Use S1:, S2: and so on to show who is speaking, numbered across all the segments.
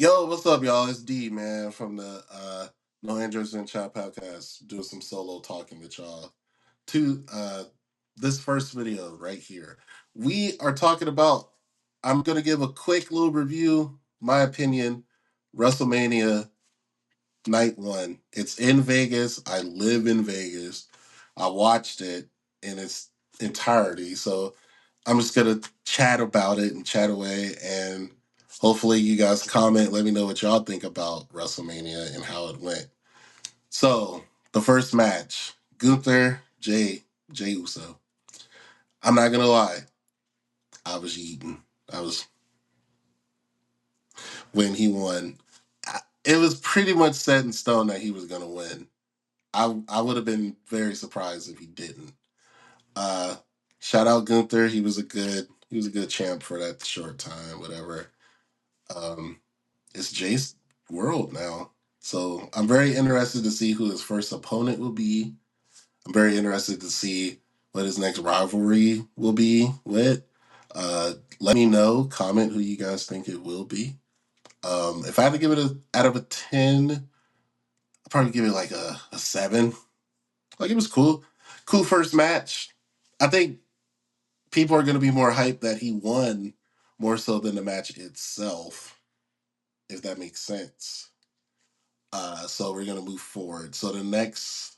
S1: Yo, what's up, y'all? It's D, man, from the No Androids in Chat podcast, doing some solo talking with y'all. To this first video right here, we are talking about. I'm gonna give a quick little review, my opinion. WrestleMania Night One. It's in Vegas. I live in Vegas. I watched it in its entirety, so I'm just gonna chat about it and chat away, and hopefully you guys comment. Let me know what y'all think about WrestleMania and how it went. So the first match, Gunther, Jey Uso. I'm not gonna lie, I was eating. I was when he won. It was pretty much set in stone that he was gonna win. I would have been very surprised if he didn't. Uh, Shout out Gunther. He was a good champ for that short time. Whatever. Um, it's Jay's world now. So I'm very interested to see who his first opponent will be. I'm very interested to see what his next rivalry will be with. Let me know, comment who you guys think it will be. If I had to give it out of a 10, I'd probably give it like a 7. Like it was cool. Cool first match. I think people are going to be more hyped that he won more so than the match itself, if that makes sense. So we're gonna move forward. So the next,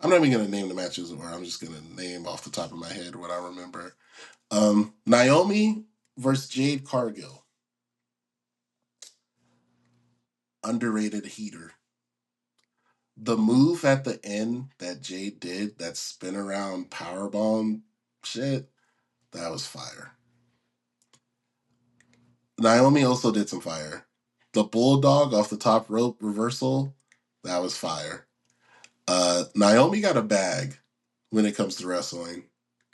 S1: I'm not even gonna name the matches, or I'm just gonna name off the top of my head what I remember. Naomi versus Jade Cargill, underrated heater. The move at the end that Jade did, that spin around powerbomb shit, that was fire. Naomi also did some fire. The bulldog off the top rope reversal, that was fire. Naomi got a bag when it comes to wrestling,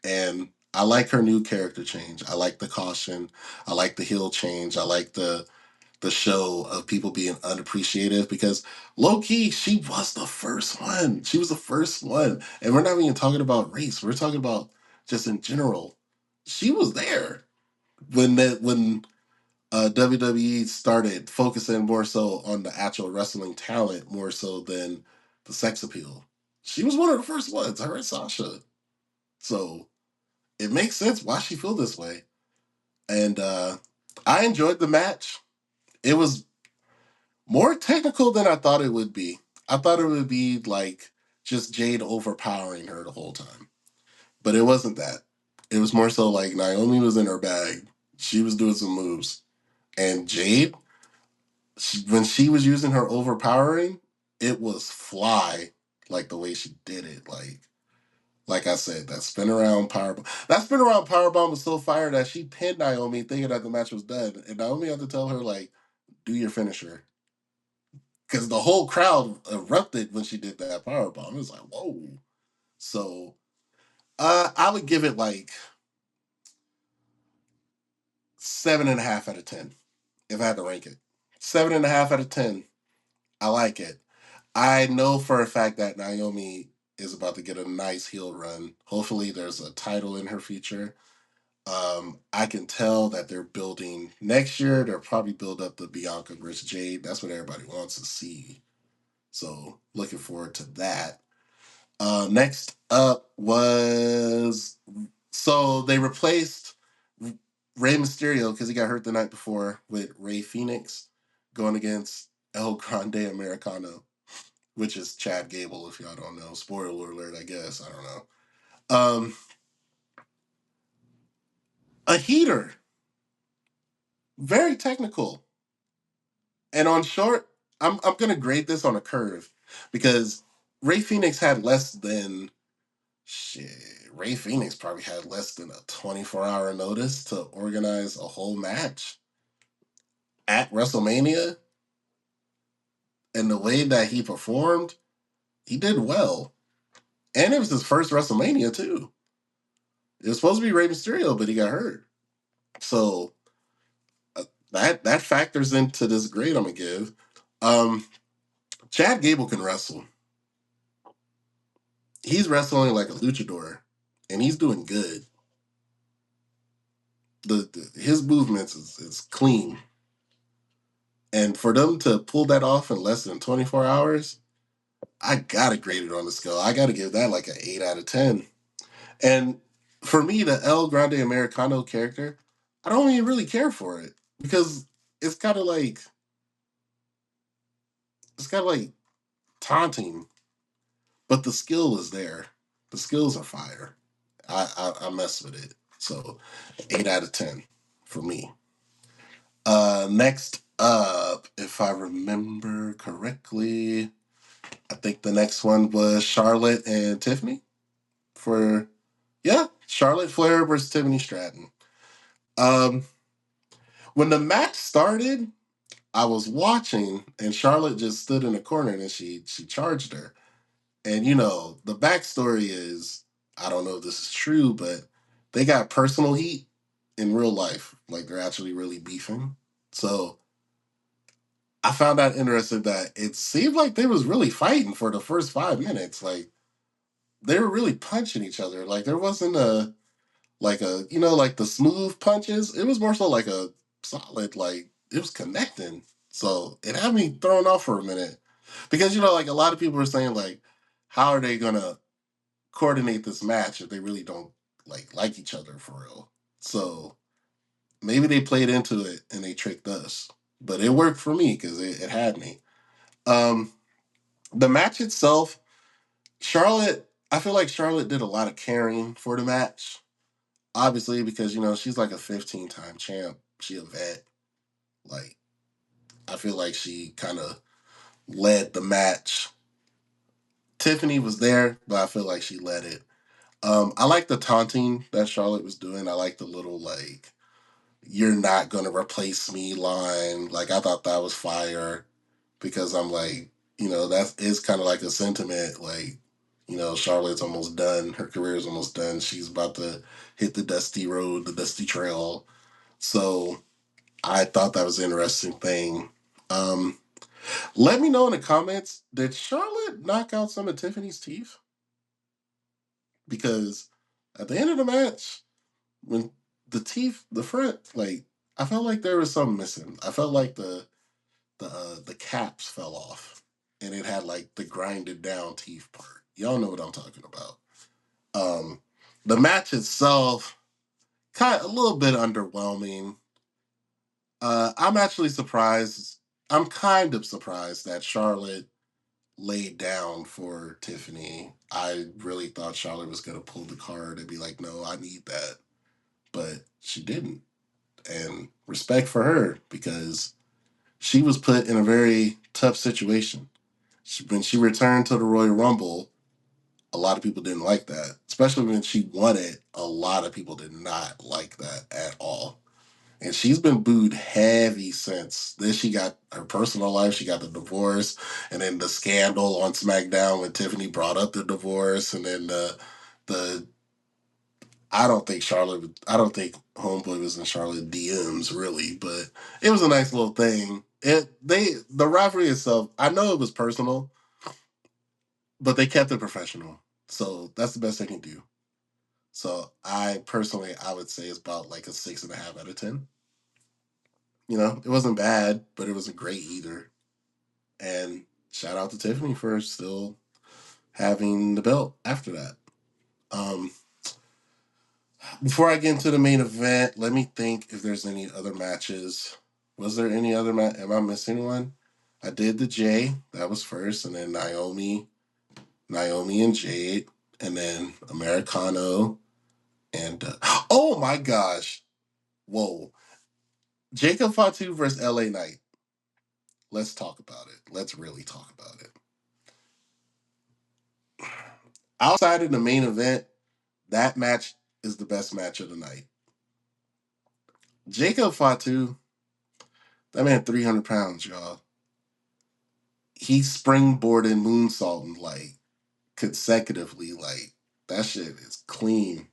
S1: and I like her new character change. I like the caution. I like the heel change. I like the show of people being unappreciative because low key she was the first one. She was the first one, and we're not even talking about race. We're talking about just in general. She was there when WWE started focusing more so on the actual wrestling talent more so than the sex appeal. She was one of the first ones. Her and Sasha. So it makes sense why she feel this way. And I enjoyed the match. It was more technical than I thought it would be. I thought it would be like just Jade overpowering her the whole time. But it wasn't that. It was more so like Naomi was in her bag. She was doing some moves. And Jade, when she was using her overpowering, it was fly like the way she did it. Like I said, that spin around powerbomb. That spin around powerbomb was so fire that she pinned Naomi thinking that the match was done. And Naomi had to tell her, like, do your finisher. Because the whole crowd erupted when she did that powerbomb. It was like, whoa. So I would give it like 7.5 out of 10 if I had to rank it. 7.5 out of 10. I like it. I know for a fact that Naomi is about to get a nice heel run. Hopefully, there's a title in her future. I can tell that they're building next year. They'll probably build up the Bianca versus Jade. That's what everybody wants to see. So, looking forward to that. Next up was so they replaced Rey Mysterio because he got hurt the night before with Rey Fenix going against El Grande Americano, which is Chad Gable, if y'all don't know. Spoiler alert, I guess. I don't know. Um, a heater, very technical. And on short, I'm gonna grade this on a curve because Rey Fenix had less than shit. Rey Fenix probably had less than a 24-hour notice to organize a whole match at WrestleMania, and the way that he performed, he did well. And it was his first WrestleMania too. It was supposed to be Rey Mysterio, but he got hurt. So that factors into this grade I'm gonna give. Um, Chad Gable can wrestle. He's wrestling like a luchador, and he's doing good. His movements is clean. And for them to pull that off in less than 24 hours, I gotta grade it on the scale. I gotta give that like an 8 out of 10. And for me, the El Grande Americano character, I don't even really care for it because it's kind of like it's kind of like taunting, but the skill is there. The skills are fire. I mess with it. So 8 out of 10 for me. Next up, if I remember correctly, I think the next one was Charlotte and Tiffany for Charlotte Flair versus Tiffany Stratton. Um, when the match started, I was watching and Charlotte just stood in the corner and she charged her. And the backstory is, I don't know if this is true, but they got personal heat in real life. Like they're actually really beefing. So I found that interesting that it seemed like they was really fighting for the first 5 minutes. Like they were really punching each other. Like there wasn't like the smooth punches. It was more so like a solid, like it was connecting. So it had me thrown off for a minute. Because like a lot of people were saying like, how are they gonna coordinate this match if they really don't like each other for real? So maybe they played into it and they tricked us. But it worked for me because it had me. Um the match itself, Charlotte, I feel like Charlotte did a lot of carrying for the match. Obviously, because she's like a 15-time champ. She a vet. Like, I feel like she kind of led the match. Tiffany was there, but I feel like she led it. I like the taunting that Charlotte was doing. I like the little like "you're not gonna replace me" line. Like I thought that was fire because I'm like, that is kind of like a sentiment. Like, Charlotte's almost done. Her career is almost done. She's about to hit the dusty road, the dusty trail. So I thought that was an interesting thing. Um, Let me know in the comments, did Charlotte knock out some of Tiffany's teeth? Because at the end of the match, when the front, like I felt like there was something missing. I felt like the caps fell off, and it had like the grinded down teeth part. Y'all know what I'm talking about. Um, the match itself, kind of a little bit underwhelming. I'm actually surprised. I'm kind of surprised that Charlotte laid down for Tiffany. I really thought Charlotte was going to pull the card and be like, no, I need that. But she didn't. And respect for her because she was put in a very tough situation. When she returned to the Royal Rumble, a lot of people didn't like that. Especially when she won it, a lot of people did not like that at all. And she's been booed heavy since. Then she got her personal life. She got the divorce, and then the scandal on SmackDown when Tiffany brought up the divorce, and then the I don't think Charlotte. I don't think Homeboy was in Charlotte DMs really, but it was a nice little thing. The rivalry itself. I know it was personal, but they kept it professional. So that's the best they can do. So I personally, I would say it's about like a 6.5 out of 10. It wasn't bad, but it wasn't great either. And shout out to Tiffany for still having the belt after that. Um, Before I get into the main event, let me think if there's any other matches. Was there any other match? Am I missing one? I did the Jay, that was first, and then Naomi and Jade, and then Americano, and oh my gosh, whoa, Jacob Fatu versus LA Knight. Let's talk about it. Let's really talk about it. Outside of the main event, that match is the best match of the night. Jacob Fatu, that man 300 pounds, y'all. He springboarded moonsaulting like consecutively. Like that shit is clean.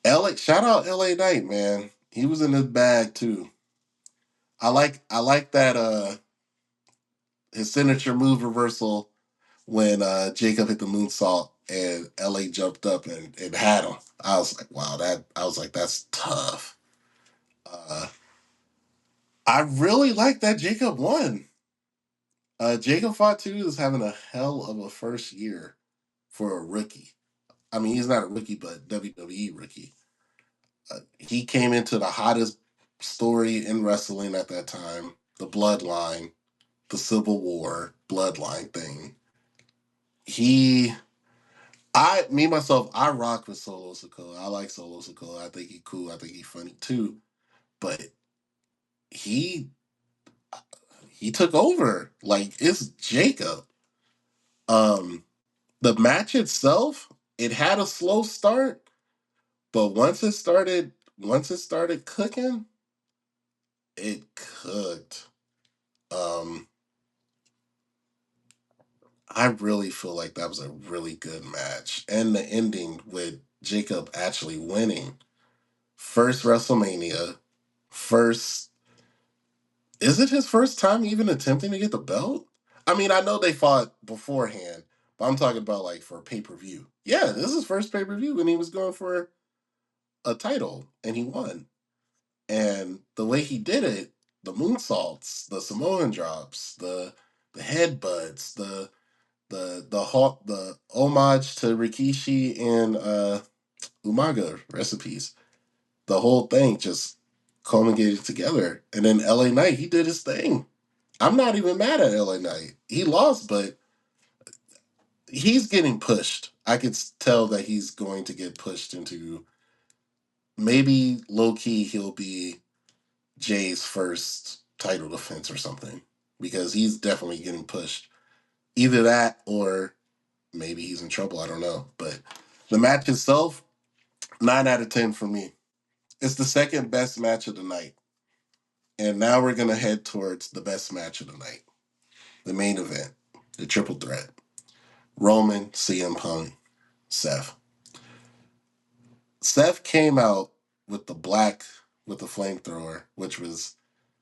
S1: Shout out LA Knight, man. He was in his bag too. I like that his signature move reversal when Jacob hit the moonsault and LA jumped up and had him. I was like, wow, that's tough. Uh, I really like that Jacob won. Jacob Fatu is having a hell of a first year for a rookie. I mean, he's not a rookie, but WWE rookie. He came into the hottest story in wrestling at that time, the Bloodline, the Civil War Bloodline thing. Me myself, I rock with Solo Sikoa. I like Solo Sikoa. I think he's cool. I think he's funny too. But he he took over. Like it's Jacob. Um, the match itself, it had a slow start, but once it started cooking, it cooked. Um, I really feel like that was a really good match. And the ending with Jacob actually winning. First WrestleMania, first is it his first time even attempting to get the belt? I mean, I know they fought beforehand, but I'm talking about like for pay-per-view. Yeah, this is his first pay-per-view and he was going for a title and he won. And the way he did it, the moonsaults, the Samoan drops, the headbutts, the homage to Rikishi and Umaga recipes. The whole thing just culminated together. And then LA Knight, he did his thing. I'm not even mad at LA Knight. He lost, but he's getting pushed. I could tell that he's going to get pushed into maybe low key he'll be Jay's first title defense or something because he's definitely getting pushed. Either that or maybe he's in trouble. I don't know. But the match itself, 9 out of 10 for me. It's the second best match of the night. And now we're going to head towards the best match of the night, the main event, the triple threat. Roman, CM Punk, Seth. Seth came out with with the flamethrower, which was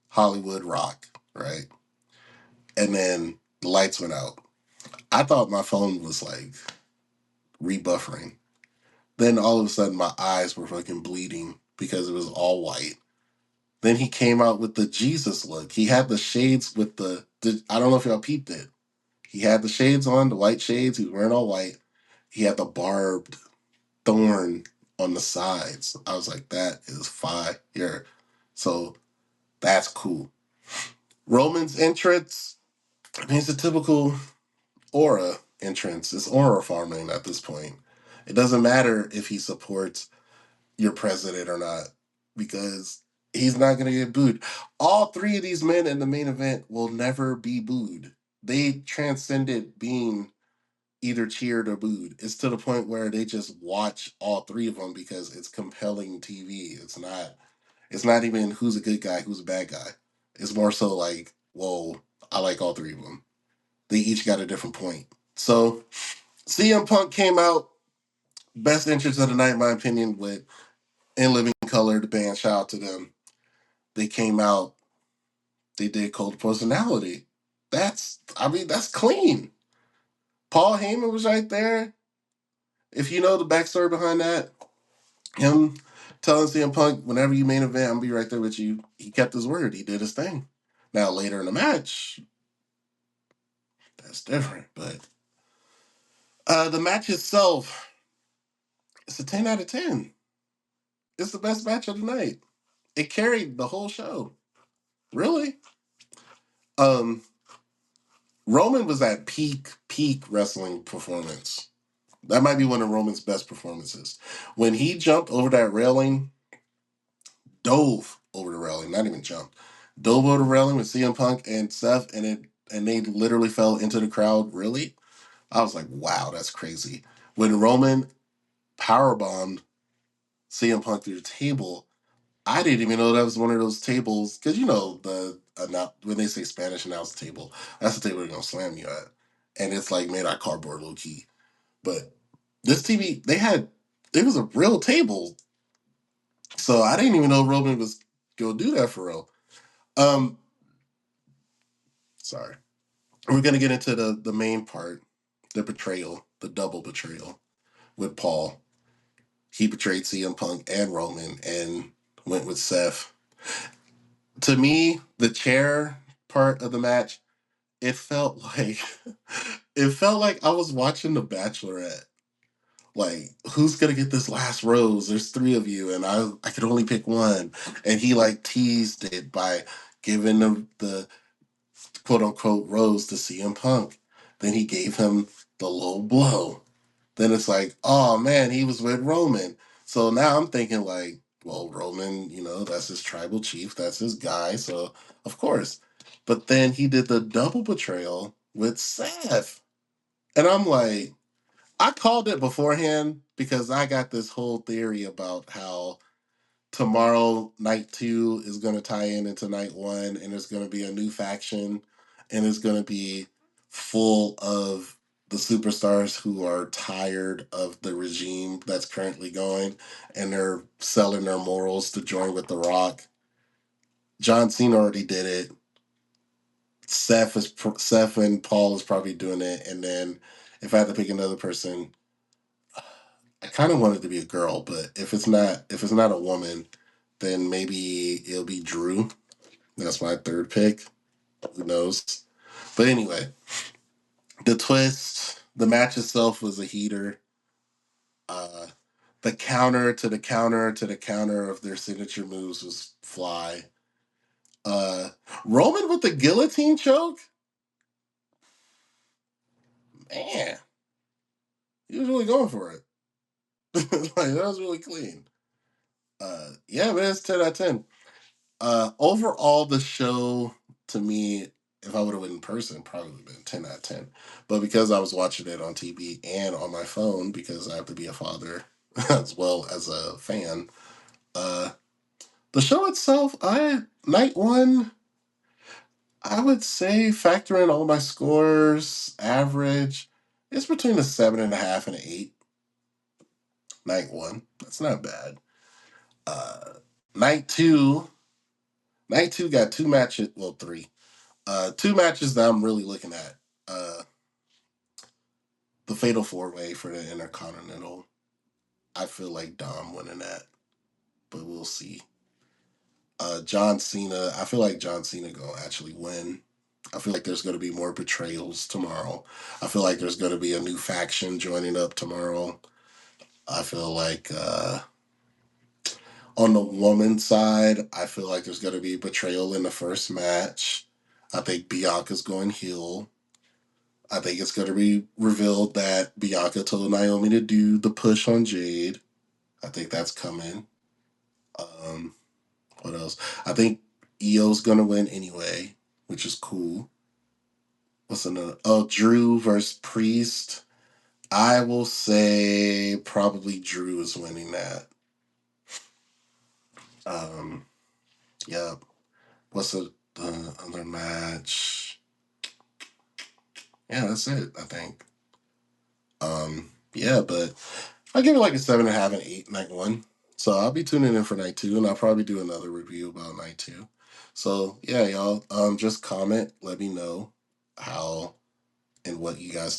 S1: Hollywood Rock, right? And then the lights went out. I thought my phone was like rebuffering. Then all of a sudden my eyes were fucking bleeding because it was all white. Then he came out with the Jesus look. He had the shades with I don't know if y'all peeped it. He had the shades on, the white shades. He was wearing all white. He had the barbed thorn on the sides. I was like, that is fire. So that's cool. Roman's entrance, I mean, it's a typical aura entrance. It's aura farming at this point. It doesn't matter if he supports your president or not because he's not going to get booed. All three of these men in the main event will never be booed. They transcended being either cheered or booed. It's to the point where they just watch all three of them because it's compelling TV. It's not even who's a good guy, who's a bad guy. It's more so like, whoa, I like all three of them. They each got a different point. So CM Punk came out, best entrance of the night, in my opinion, with In Living Color, the band, shout out to them. They came out, they did Cold Personality. That's clean. Paul Heyman was right there. If you know the backstory behind that, him telling CM Punk, whenever you main event, I'm gonna be right there with you. He kept his word. He did his thing. Now later in the match, that's different. But the match itself, it's a 10 out of 10. It's the best match of the night. It carried the whole show. Really? Um, Roman was at peak wrestling performance. That might be one of Roman's best performances. When he jumped over that railing, dove over the railing, not even jumped, dove over the railing with CM Punk and Seth, and they literally fell into the crowd. Really, I was like, wow, that's crazy. When Roman powerbombed CM Punk through the table, I didn't even know that was one of those tables because you know when they say Spanish announce table, that's the table they're gonna slam you at, and it's like made out of cardboard, low key. But this TV, it was a real table, so I didn't even know Roman was gonna do that for real. Um, Sorry. We're gonna get into the main part, the betrayal, the double betrayal with Paul. He betrayed CM Punk and Roman and went with Seth. To me, the chair part of the match, it felt like it felt like I was watching The Bachelorette. Like, who's gonna get this last rose? There's three of you, and I could only pick one. And he like teased it by giving them the quote unquote rose to CM Punk. Then he gave him the low blow. Then it's like, oh man, he was with Roman. So now I'm thinking like, well, Roman, that's his tribal chief, that's his guy, so of course. But then he did the double betrayal with Seth. And I'm like, I called it beforehand because I got this whole theory about how tomorrow night two is going to tie in into night one, and there's going to be a new faction, and it's going to be full of the superstars who are tired of the regime that's currently going, and they're selling their morals to join with The Rock. John Cena already did it. Seth and Paul is probably doing it, and then if I had to pick another person, I kind of want it to be a girl, but if it's not a woman, then maybe it'll be Drew. That's my third pick. Who knows? But anyway, the twist, the match itself was a heater. Uh, the counter to the counter to the counter of their signature moves was fly. Uh, Roman with the guillotine choke, man, he was really going for it. Like, that was really clean. Yeah, man, it's 10 out of 10. Overall, the show to me, if I would have went in person, probably would have been 10 out of 10. But because I was watching it on TV and on my phone, because I have to be a father as well as a fan, uh, the show itself, night one, I would say factor in all my scores, average, it's between a 7.5 and an 8. Night one, that's not bad. Uh, night two, night two got two matches, well, three. Two matches that I'm really looking at. Uh, the Fatal 4-Way for the Intercontinental. I feel like Dom winning that, but we'll see. John Cena. I feel like John Cena gonna actually win. I feel like there's gonna be more betrayals tomorrow. I feel like there's gonna be a new faction joining up tomorrow. I feel like on the woman's side, I feel like there's gonna be betrayal in the first match. I think Bianca's going heel. I think it's going to be revealed that Bianca told Naomi to do the push on Jade. I think that's coming. Um, what else? I think Io's going to win anyway, which is cool. What's another? Oh, Drew versus Priest. I will say probably Drew is winning that. Um, yeah. What's the other match? Yeah, that's it, I think. Yeah, but I give it like a 7.5 and 8 night one. So I'll be tuning in for night two, and I'll probably do another review about night two. So yeah, y'all, just comment, let me know how and what you guys